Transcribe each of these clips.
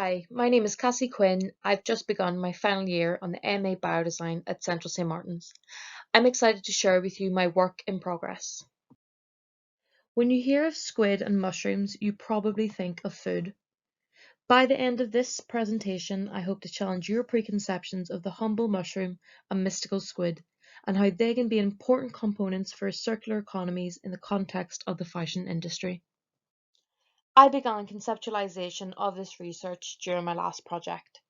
Hi, my name is Cassie Quinn. I've just begun my final year on the MA Biodesign at Central St Martin's. I'm excited to share with you my work in progress. When you hear of squid and mushrooms, you probably think of food. By the end of this presentation, I hope to challenge your preconceptions of the humble mushroom and mystical squid, and how they can be important components for circular economies in the context of the fashion industry. I began conceptualization of this research during my last project.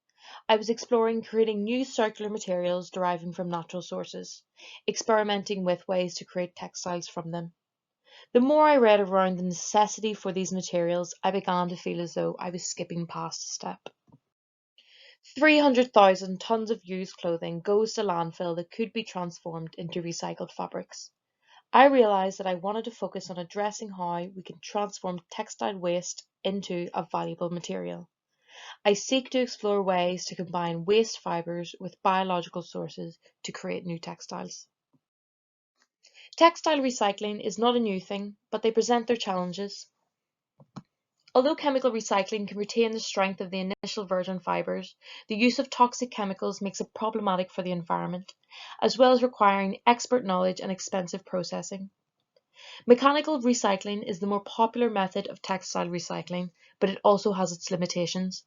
I was exploring creating new circular materials deriving from natural sources, experimenting with ways to create textiles from them. The more I read around the necessity for these materials, I began to feel as though I was skipping past a step. 300,000 tons of used clothing goes to landfill that could be transformed into recycled fabrics. I realised that I wanted to focus on addressing how we can transform textile waste into a valuable material. I seek to explore ways to combine waste fibres with biological sources to create new textiles. Textile recycling is not a new thing, but they present their challenges. Although chemical recycling can retain the strength of the initial virgin fibres, the use of toxic chemicals makes it problematic for the environment, as well as requiring expert knowledge and expensive processing. Mechanical recycling is the more popular method of textile recycling, but it also has its limitations.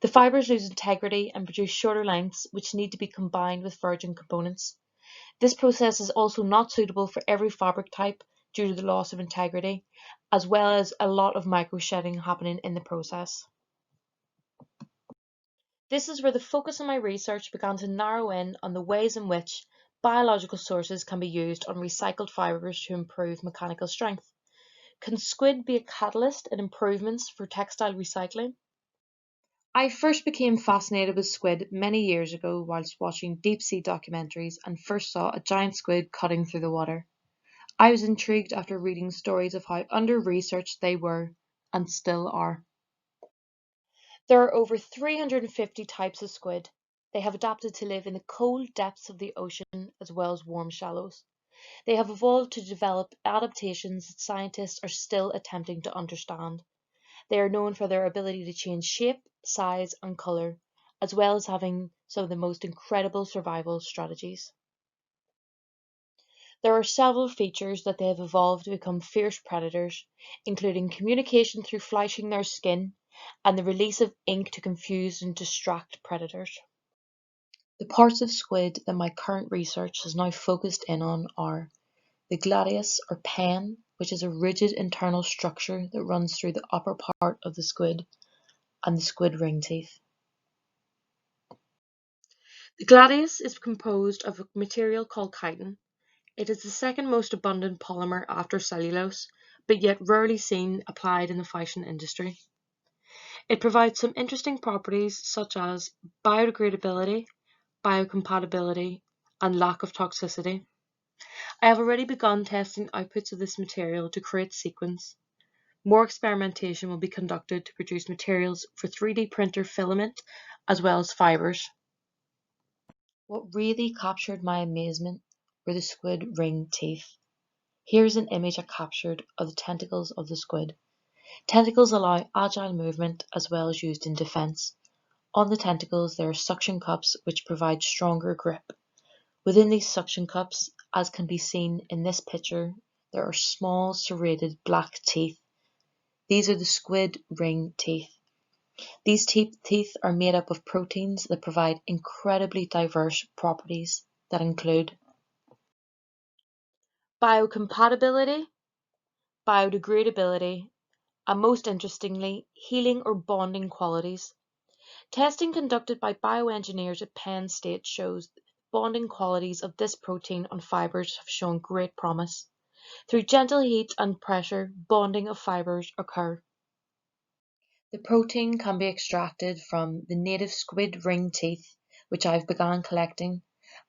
The fibres lose integrity and produce shorter lengths, which need to be combined with virgin components. This process is also not suitable for every fabric type due to the loss of integrity, as well as a lot of micro-shedding happening in the process. This is where the focus of my research began to narrow in on the ways in which biological sources can be used on recycled fibres to improve mechanical strength. Can squid be a catalyst in improvements for textile recycling? I first became fascinated with squid many years ago whilst watching deep sea documentaries and first saw a giant squid cutting through the water. I was intrigued after reading stories of how under-researched they were and still are. There are over 350 types of squid. They have adapted to live in the cold depths of the ocean as well as warm shallows. They have evolved to develop adaptations that scientists are still attempting to understand. They are known for their ability to change shape, size, and colour, as well as having some of the most incredible survival strategies. There are several features that they have evolved to become fierce predators, including communication through flashing their skin and the release of ink to confuse and distract predators. The parts of squid that my current research has now focused in on are the gladius or pen, which is a rigid internal structure that runs through the upper part of the squid, and the squid ring teeth. The gladius is composed of a material called chitin. It is the second most abundant polymer after cellulose, but yet rarely seen applied in the fashion industry. It provides some interesting properties such as biodegradability, biocompatibility, and lack of toxicity. I have already begun testing outputs of this material to create sequins. More experimentation will be conducted to produce materials for 3D printer filament as well as fibres. What really captured my amazement were the squid ring teeth. Here's an image I captured of the tentacles of the squid. Tentacles allow agile movement as well as used in defense. On the tentacles there are suction cups which provide stronger grip. Within these suction cups, as can be seen in this picture, there are small serrated black teeth. These are the squid ring teeth. These teeth are made up of proteins that provide incredibly diverse properties that include biocompatibility, biodegradability, and most interestingly, healing or bonding qualities. Testing conducted by bioengineers at Penn State shows bonding qualities of this protein on fibres have shown great promise. Through gentle heat and pressure, bonding of fibres occur. The protein can be extracted from the native squid ring teeth, which I've begun collecting,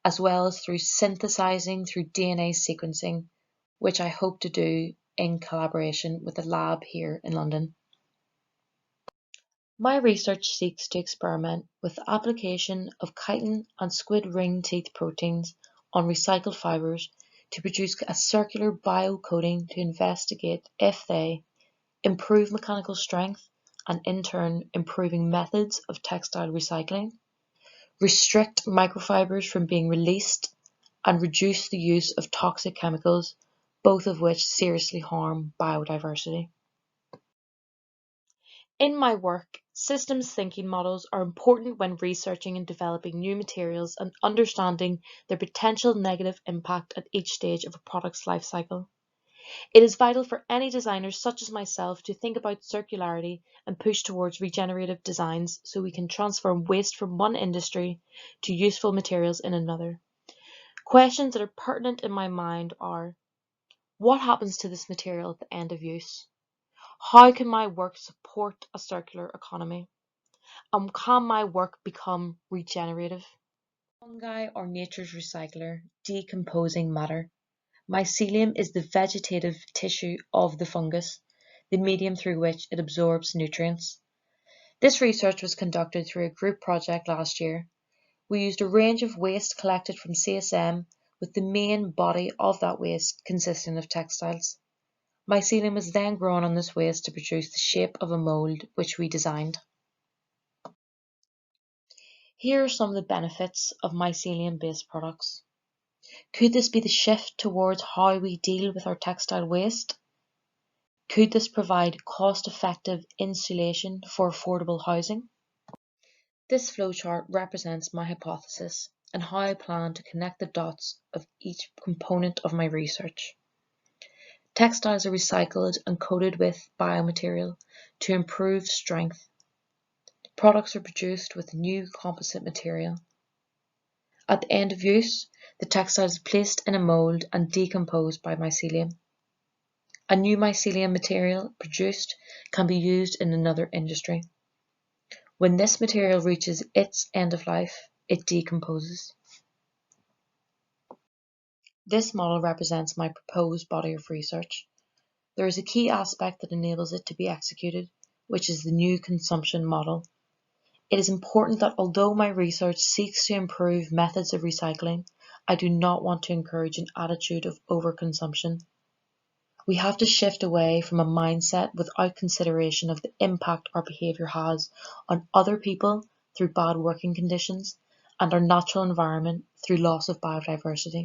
as well as through synthesizing through DNA sequencing, which I hope to do in collaboration with a lab here in London. My research seeks to experiment with the application of chitin and squid ring teeth proteins on recycled fibres to produce a circular biocoating to investigate if they improve mechanical strength and in turn improving methods of textile recycling, restrict microfibres from being released, and reduce the use of toxic chemicals, both of which seriously harm biodiversity. In my work, systems thinking models are important when researching and developing new materials and understanding their potential negative impact at each stage of a product's life cycle. It is vital for any designers such as myself to think about circularity and push towards regenerative designs so we can transform waste from one industry to useful materials in another. Questions that are pertinent in my mind are: what happens to this material at the end of use? How can my work support a circular economy? And can my work become regenerative? Fungi are nature's recycler, decomposing matter. Mycelium is the vegetative tissue of the fungus, the medium through which it absorbs nutrients. This research was conducted through a group project last year. We used a range of waste collected from CSM, with the main body of that waste consisting of textiles. Mycelium was then grown on this waste to produce the shape of a mould which we designed. Here are some of the benefits of mycelium-based products. Could this be the shift towards how we deal with our textile waste? Could this provide cost-effective insulation for affordable housing? This flowchart represents my hypothesis and how I plan to connect the dots of each component of my research. Textiles are recycled and coated with biomaterial to improve strength. Products are produced with new composite material. At the end of use, the textile is placed in a mould and decomposed by mycelium. A new mycelium material produced can be used in another industry. When this material reaches its end of life, it decomposes. This model represents my proposed body of research. There is a key aspect that enables it to be executed, which is the new consumption model. It is important that although my research seeks to improve methods of recycling, I do not want to encourage an attitude of overconsumption. We have to shift away from a mindset without consideration of the impact our behaviour has on other people through bad working conditions and our natural environment through loss of biodiversity.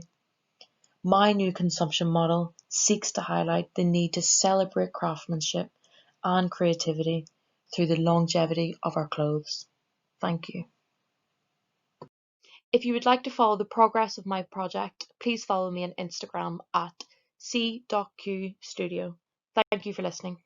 My new consumption model seeks to highlight the need to celebrate craftsmanship and creativity through the longevity of our clothes. Thank you. If you would like to follow the progress of my project, please follow me on Instagram at c.qstudio. Thank you for listening.